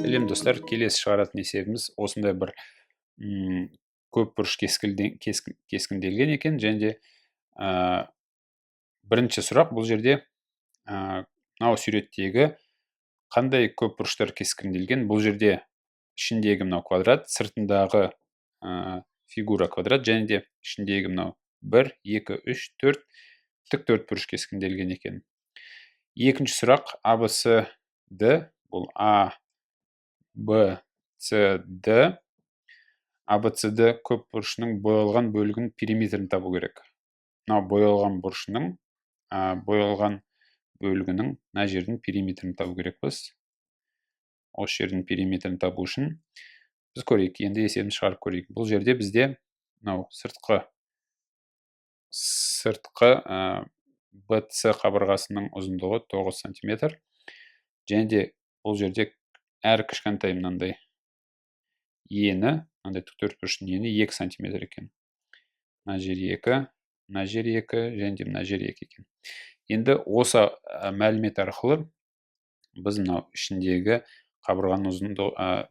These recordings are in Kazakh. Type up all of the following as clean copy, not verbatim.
Сәлем достар, келесі шығаратын есебіміз осындай бір көп бұрыш кескінделген екен. Және де бірінші сұрақ бұл жерде мынау суреттегі қандай көп бұрыштар кескінделген? Бұл жерде ішіндегі мынау квадрат, сыртындағы фигура квадрат, және де ішіндегі мынау 1, 2, 3, 4 тік төртбұрыш кескінделген екен. Екінші сұрақ ABCD, бұл A, B, C, D. ABCD көп бұрышының боялған бөлігінің периметрін табу керек. Мынау боялған бұрышының боялған бөлігінің мына жердің периметрін табу керекпіз. Осы жердің периметрін табу үшін біз көрейік. Енді есебін шығарып көрейік. Бұл жерде бізде мынау сыртқы BC қабырғасының ұзындығы 9 см. Және де бұл жерде әр кішкентай мынандай ені, мынандай тіктөртбұрыштың ені 2 см екен. Мына жер 2, мына жер 2, және де мына жер 2 екен. Енді осы мәлімет арқылы біз мынау ішіндегі қабырғаның ұзындығы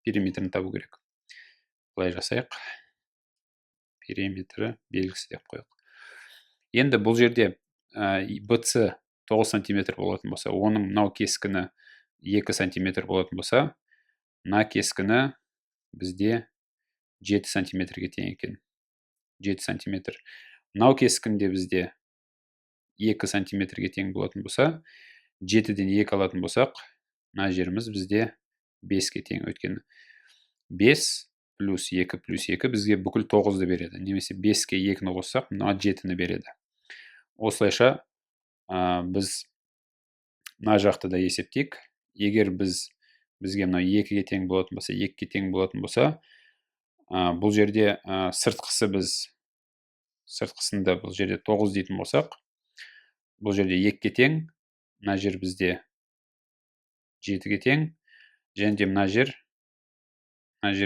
периметрін табу керек. Былай жасайық. Периметрі белгісі деп қойық. Енді бұл жерде BC 9 см болатын болса, оның мынау кескіні 2 см болатын болса, мына кескіні бізде 7 см-ге тең екен. 7 см. Мынау кескінде бізде 2 см-ге тең болатын болса, 7-ден 2 алатын болсақ, мына жеріміз бізде 5-ке тең. Өйткені 5 плюс 2 плюс 2 бізге бүкіл 9-ды береді. Немесе 5-ке 2-ні қоссақ, мына 7-ні береді. Осылайша біз мына жақты да есептейік. Егер бізге мына 2-ге тең болатын болса, 2-ге тең болатын болса, бұл жерде сыртқысында бұл жерде 9 дейтін болсақ, бұл жерде 2-ге тең, мына жер бізде 7-ге тең, және де мына жер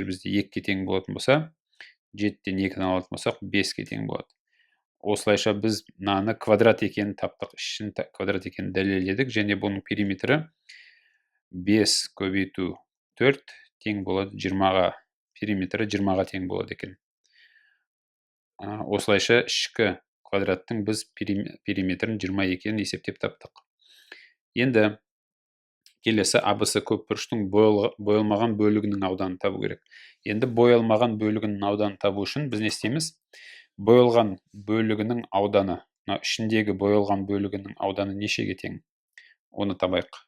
бізде 2-ге тең болатын болса, 7-ден 2-ні алатын болсақ, 5-ге тең болады. Осылайша біз мынаны квадрат екенін таптық, ішін квадрат екенін дәлелдедік, және бұның периметрі 5 көбейту 4 тең болады 20-ға, периметрі 20-ға тең болады екен. Осылайша ішкі квадраттың біз периметрін 20 екенін есептеп таптық. Енді келесі ABC көп бұрыштың боялмаған бөлігінің ауданын табу керек. Енді боялмаған бөлігінің ауданын табу үшін біз не істейміз? Боялған бөлігінің ауданы, ішіндегі боялған бөлігінің ауданы нешеге тең? Оны табайық.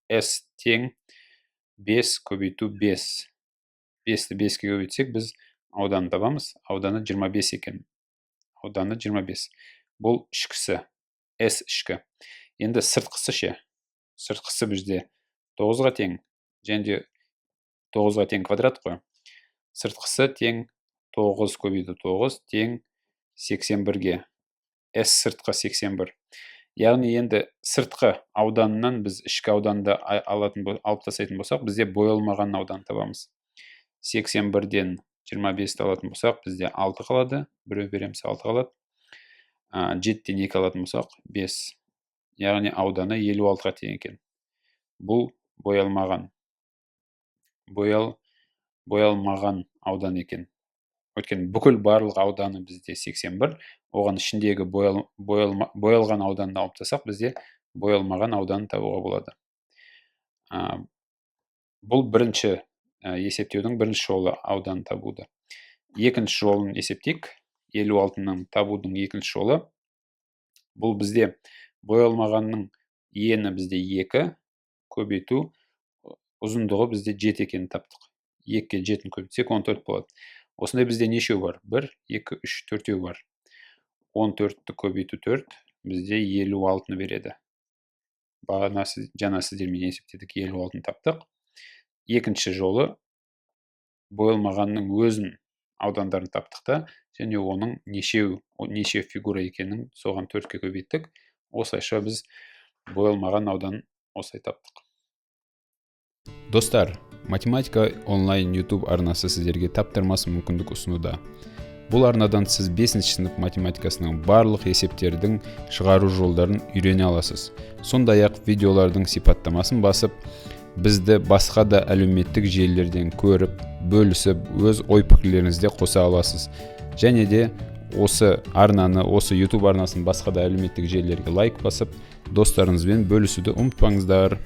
S тең 5 көбейту 5. 5-ті 5-ке көбейтсек, біз ауданы табамыз. Ауданы 25 екен. Ауданы 25. Бұл ішкісі. S ішкі. Енді сыртқысы ше. Сыртқысы бізде 9-ға тең. Және де 9-ға тең квадрат қой. Сыртқысы тең 9 көбейту 9 тең 81-ге. S сыртқы 81. Яғни енді сыртқы ауданынан біз ішкі ауданды алып тастайтын болсақ, бізде боялмаған аудан табамыз. 81-ден 25-ті алатын болсақ, бізде 6 қалады. Біреу береміз 6 қалады. 7-ден 2 алатын болсақ, 5. Яғни ауданы 56-ға тең екен. Бұл боялмаған аудан екен. Өйткені бүкіл барлық ауданы бізде 81, оған ішіндегі боялған ауданды алып тастасақ, бізде боялмаған ауданын табуға болады. Бұл бірінші есептеудің бірінші жолы ауданын табуды. Екінші жолын есептейік. 56-ның табудың екінші жолы. Бұл бізде боялмағанның ені бізде 2 көбейту ұзындығы бізде 7 екенін таптық. 2-ке 7-ні көбейтсек 14 болады. Осындай бізде нешеу бар? 1, 2, 3, 4 бар. 14-ті көбейту 4 бізде 56-ны береді. Жаңа сіздермен есептедік, 56-ны таптық. Екінші жолы боялмағанның өзін аудандарын таптық та, және оның неше фигура екенін соған 4-ке көбейттік. Осылайша біз боялмаған ауданын осылай таптық. Достар, математика онлайн YouTube арнасы сіздерге таптырмас мүмкіндік ұсынуда. Бұл арнадан сіз 5-ші сынып математикасының барлық есептердің шығару жолдарын үйрене аласыз. Сондай-ақ видеолардың сипаттамасын басып, бізді басқа да әлеуметтік желілерден көріп, бөлісіп, өз ой-пікірлеріңізді қоса аласыз. Және де осы арнаны, осы YouTube арнасын басқа да әлеуметтік желілерге лайк басып, достарыңызбен бөлісуді ұмытпаңыздар.